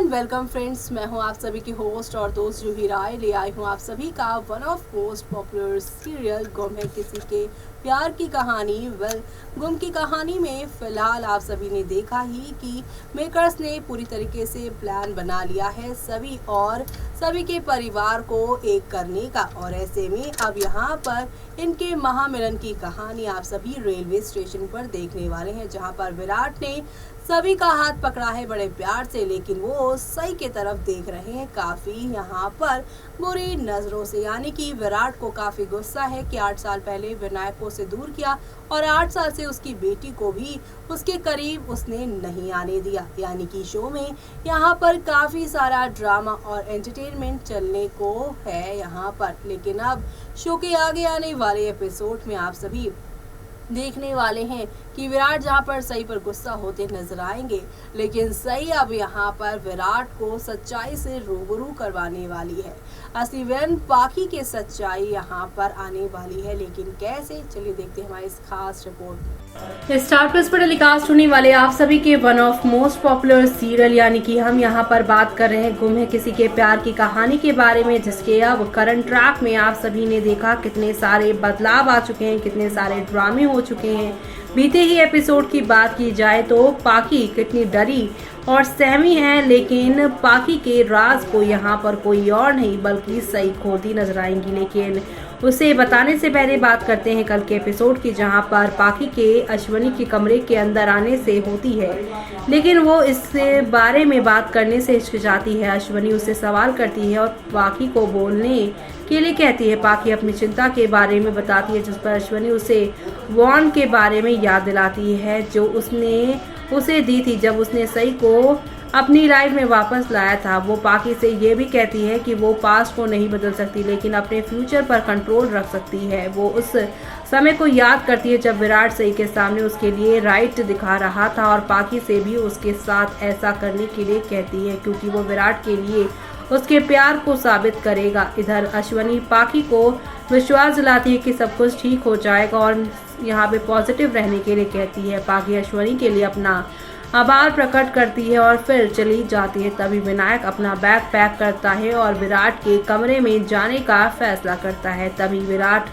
Welcome friends, मैं हूं आप सभी की होस्ट और दोस्त जूही राय। ले आई हूं आप सभी का one of most popular serial गुम है किसी के प्यार की कहानी। गुम की कहानी में फिलहाल आप सभी ने देखा ही कि मेकर्स ने पूरी तरीके से प्लान बना लिया है सभी के परिवार को एक करने का, और ऐसे में अब यहाँ पर इनके महामिलन की कहानी आप सभी रेलवे स्टेशन पर देखने वाले हैं, जहाँ पर विराट ने सभी का हाथ पकड़ा है बड़े प्यार से, लेकिन वो सई के तरफ देख रहे हैं काफी यहाँ पर बुरी नजरों से। यानी कि विराट को काफी गुस्सा है कि 8 साल पहले विनायक को उसे दूर किया और 8 साल से उसकी बेटी को भी उसके करीब उसने नहीं आने दिया। यानी कि शो में यहाँ पर काफी सारा ड्रामा और एंटरटेनमेंट चलने को है यहाँ पर, लेकिन अब शो के आगे आने वाले एपिसोड में आप सभी देखने वाले हैं कि विराट जहां पर सई पर गुस्सा होते नजर आएंगे, लेकिन सई अब यहां पर विराट को सच्चाई से रूबरू करवाने वाली है। असली विलन पाखी के सच्चाई यहां पर आने वाली है, लेकिन कैसे, चलिए देखते हैं हमारी इस खास रिपोर्ट में। स्टार प्लस पर टेलीकास्ट होने वाले आप सभी के one of most popular serial यानी कि हम यहां पर बात कर रहे हैं गुम है किसी के प्यार की कहानी के बारे में, जिसके अब करंट ट्रैक में आप सभी ने देखा कितने सारे बदलाव आ चुके हैं, कितने सारे ड्रामे हो चुके हैं। बीते ही एपिसोड की बात की जाए तो पाखी कितनी डरी और सहमी है, लेकिन पाखी के राज को यहाँ पर कोई और नहीं बल्कि सई खोलती नजर आएंगी। लेकिन उसे बताने से पहले बात करते हैं कल के एपिसोड की, जहाँ पर पाखी के अश्वनी के कमरे के अंदर आने से होती है, लेकिन वो इस बारे में बात करने से हिचकिचाती है। अश्वनी उससे सवाल करती है और पाखी को बोलने के लिए कहती है। पाखी अपनी चिंता के बारे में बताती है, जिस पर अश्वनी उसे वॉन के बारे में याद दिलाती है जो उसने उसे दी थी जब उसने सई को अपनी लाइफ में वापस लाया था। वो पाखी से ये भी कहती है कि वो पास्ट को नहीं बदल सकती, लेकिन अपने फ्यूचर पर कंट्रोल रख सकती है। वो उस समय को याद करती है जब विराट सई के सामने उसके लिए राइट दिखा रहा था, और पाखी से भी उसके साथ ऐसा करने के लिए कहती है क्योंकि वो विराट के लिए उसके प्यार को साबित करेगा। इधर अश्वनी पाखी को विश्वास दिलाती है कि सब कुछ ठीक हो जाएगा और यहाँ पे पॉजिटिव रहने के लिए कहती है। पाखी अश्वनी के लिए अपना आभार प्रकट करती है और फिर चली जाती है। तभी विनायक अपना बैग पैक करता है और विराट के कमरे में जाने का फैसला करता है। तभी विराट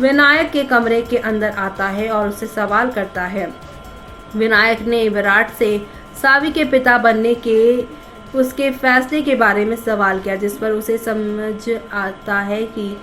विनायक के कमरे के अंदर आता है और उससे सवाल करता है। विनायक ने विराट से सावी के पिता बनने के उसके फैसले के बारे में सवाल किया, जिस पर उसे समझ आता है कि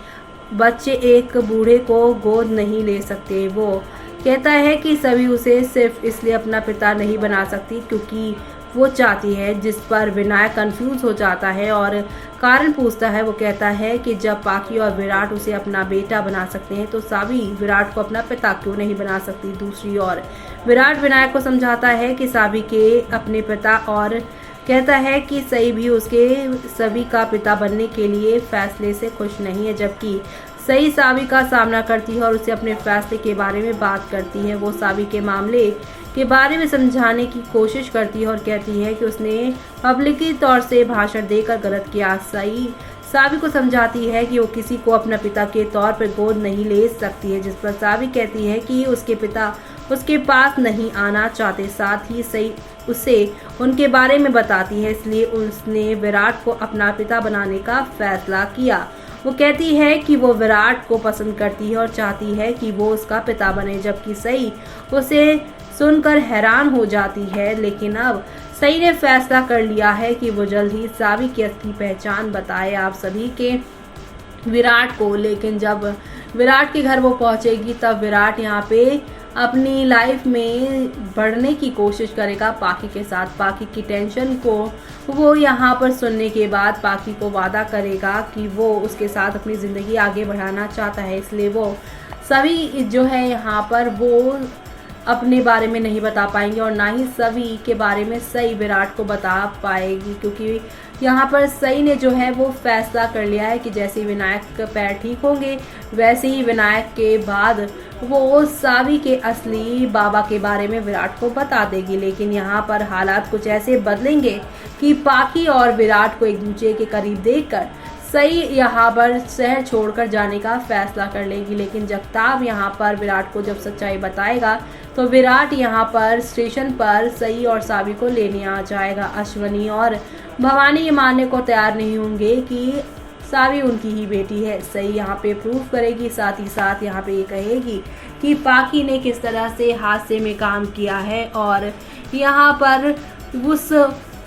बच्चे एक बूढ़े को गोद नहीं ले सकते। वो कहता है कि सभी उसे सिर्फ इसलिए अपना पिता नहीं बना सकती क्योंकि वो चाहती है, जिस पर विनायक कंफ्यूज हो जाता है और कारण पूछता है। वो कहता है कि जब पाखी और विराट उसे अपना बेटा बना सकते हैं तो सावी विराट को अपना पिता क्यों नहीं बना सकती। दूसरी ओर विराट विनायक को समझाता है कि सावी के अपने पिता और कहता है कि सई भी उसके सभी का पिता बनने के लिए फैसले से खुश नहीं है, जबकि सई सावी का सामना करती है और उसे अपने फैसले के बारे में बात करती है। वो सावी के मामले के बारे में समझाने की कोशिश करती है और कहती है कि उसने पब्लिकी तौर से भाषण देकर गलत किया। सई सावी को समझाती है कि वो किसी को अपना पिता के तौर पर गोद नहीं ले सकती है, जिस पर सावी कहती है कि उसके पिता उसके पास नहीं आना चाहते। साथ ही सई उसे उनके बारे में बताती है, इसलिए उसने विराट को अपना पिता बनाने का फैसला किया। वो कहती है कि वो विराट को पसंद करती है और चाहती है कि वो उसका पिता बने, जबकि सई उसे सुनकर हैरान हो जाती है। लेकिन अब सई ने फैसला कर लिया है कि वो जल्द ही सावी की असली पहचान बताए आप सभी के विराट को। लेकिन जब विराट के घर वो पहुंचेगी तब विराट यहाँ पे अपनी लाइफ में बढ़ने की कोशिश करेगा पाखी के साथ। पाखी की टेंशन को वो यहाँ पर सुनने के बाद पाखी को वादा करेगा कि वो उसके साथ अपनी ज़िंदगी आगे बढ़ाना चाहता है, इसलिए वो सभी जो है यहाँ पर वो अपने बारे में नहीं बता पाएंगे और ना ही सभी के बारे में सई विराट को बता पाएगी, क्योंकि यहाँ पर सई ने जो है वो फैसला कर लिया है कि जैसे ही विनायक के पैर ठीक होंगे वैसे ही विनायक के बाद वो सावी के असली बाबा के बारे में विराट को बता देगी। लेकिन यहाँ पर हालात कुछ ऐसे बदलेंगे कि पाखी और विराट को एक दूसरे के करीब देखकर सई यहाँ पर शहर छोड़कर जाने का फैसला कर लेगी। लेकिन जगताप यहाँ पर विराट को जब सच्चाई बताएगा तो विराट यहाँ पर स्टेशन पर सई और सावी को लेने आ जाएगा। अश्वनी और भवानी ये मानने को तैयार नहीं होंगे कि सावी उनकी ही बेटी है। सई यहाँ पे प्रूफ करेगी, साथ ही साथ यहाँ पे ये कहेगी कि पाकी ने किस तरह से हादसे में काम किया है और यहाँ पर उस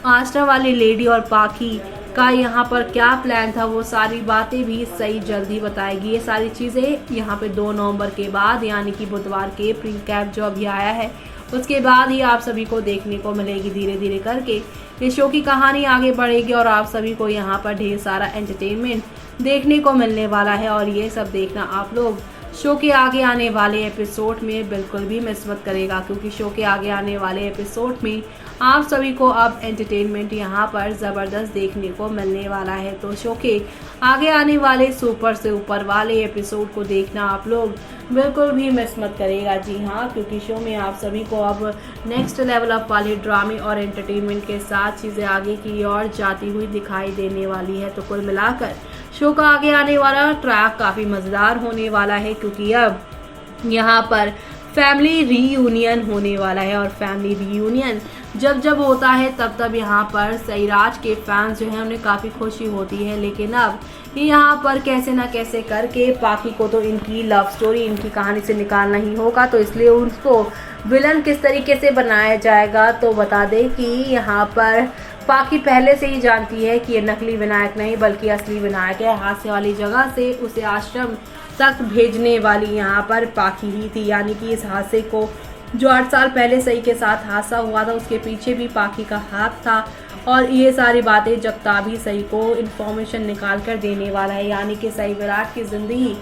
आश्रम वाली लेडी और पाकी का यहाँ पर क्या प्लान था, वो सारी बातें भी सही जल्दी बताएगी। ये सारी चीज़ें यहाँ पे 2 नवंबर के बाद यानी कि बुधवार के प्री कैप जो अभी आया है उसके बाद ही आप सभी को देखने को मिलेगी। धीरे धीरे करके ये शो की कहानी आगे बढ़ेगी और आप सभी को यहाँ पर ढेर सारा एंटरटेनमेंट देखने को मिलने वाला है और ये सब देखना आप लोग शो के आगे आने वाले एपिसोड में बिल्कुल भी मिस मत करेगा, क्योंकि शो के आगे आने वाले एपिसोड में आप सभी को अब एंटरटेनमेंट यहाँ पर ज़बरदस्त देखने को मिलने वाला है। तो शो के आगे आने वाले सुपर से ऊपर वाले एपिसोड को देखना आप लोग बिल्कुल भी मिस मत करेगा। जी हाँ, क्योंकि शो में आप सभी को अब नेक्स्ट लेवल अप वाले ड्रामे और एंटरटेनमेंट के साथ चीज़ें आगे की ओर जाती हुई दिखाई देने वाली है। तो कुल मिलाकर शो का आगे आने वाला ट्रैक काफ़ी मज़ेदार होने वाला है, क्योंकि अब यहाँ पर फैमिली रीयूनियन होने वाला है और फैमिली रीयूनियन जब जब होता है तब तब यहाँ पर सईराज के फैंस जो हैं उन्हें काफ़ी खुशी होती है। लेकिन अब यहाँ पर कैसे ना कैसे करके पाकी को तो इनकी लव स्टोरी, इनकी कहानी से निकालना ही होगा, तो इसलिए उसको विलन किस तरीके से बनाया जाएगा। तो बता दें कि यहाँ पर पाकी पहले से ही जानती है कि ये नकली विनायक नहीं बल्कि असली विनायक है। हादसे वाली जगह से उसे आश्रम तक भेजने वाली यहाँ पर पाकी ही थी, यानी कि इस हादसे को जो 8 साल पहले सई के साथ हादसा हुआ था उसके पीछे भी पाकी का हाथ था। और ये सारी बातें जगताप ही सई को इन्फॉर्मेशन निकाल कर देने वाला है, यानी कि सई विराट की ज़िंदगी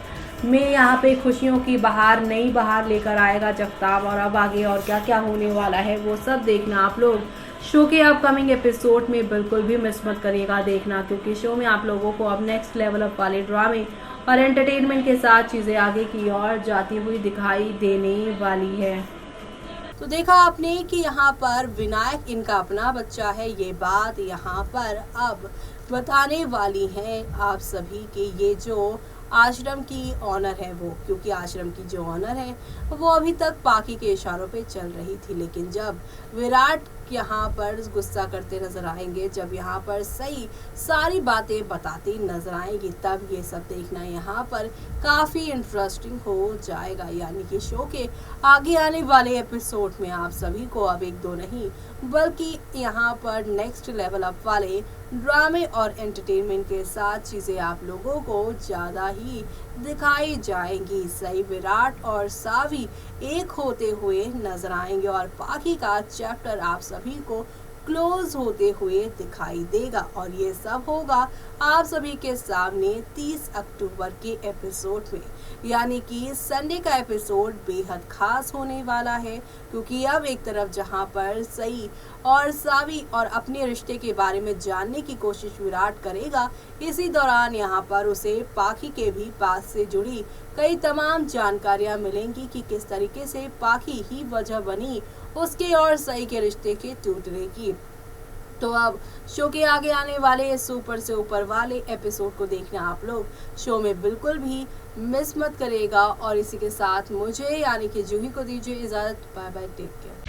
में यहाँ पे खुशियों की बहार, नई बहार लेकर आएगा जगताप। और अब आगे और क्या क्या होने वाला है वो सब देखना आप लोग शो के अपकमिंग एपिसोड में बिल्कुल भी मिस मत करिएगा देखना, क्योंकि शो में आप लोगों को अब नेक्स्ट लेवल अप वाले ड्रामे और एंटरटेनमेंट के साथ चीज़ें आगे की ओर जाती हुई दिखाई देने वाली है। तो देखा आपने कि यहाँ पर विनायक इनका अपना बच्चा है, ये बात यहाँ पर अब बताने वाली है आप सभी के ये जो आश्रम की ऑनर है वो, क्योंकि आश्रम की जो ऑनर है वो अभी तक पाकी के इशारों पे चल रही थी। लेकिन जब विराट यहाँ पर गुस्सा करते नजर आएंगे, जब यहाँ पर सही सारी बातें बताती नजर आएंगी, तब ये सब देखना यहाँ पर काफ़ी इंटरेस्टिंग हो जाएगा। यानी कि शो के आगे आने वाले एपिसोड में आप सभी को अब 1-2 नहीं बल्कि यहाँ पर नेक्स्ट लेवल अप वाले ड्रामे और एंटरटेनमेंट के साथ चीज़ें आप लोगों को ज़्यादा ही दिखाई जाएंगी। सही विराट और सावी एक होते हुए नजर आएंगे और पाकी का चैप्टर आप सभी को क्लोज होते हुए दिखाई देगा। और ये सब होगा आप सभी के सामने 30 अक्टूबर के एपिसोड में, यानी कि संडे का एपिसोड बेहद खास होने वाला है, क्योंकि अब एक तरफ जहां पर सई और सावी और अपने रिश्ते के बारे में जानने की कोशिश विराट करेगा, इसी दौरान यहाँ पर उसे पाकी के भी पास से जुड़ी कई तमाम जानकारियाँ मिलेंगी कि किस तरीके से पाकी ही वजह बनी उसके और सई के रिश्ते के टूटने की। तो अब शो के आगे आने वाले सुपर से ऊपर वाले एपिसोड को देखना आप लोग शो में बिल्कुल भी मिस मत करेगा। और इसी के साथ मुझे यानी कि जूही को दीजिए इजाज़त। Bye bye, take care.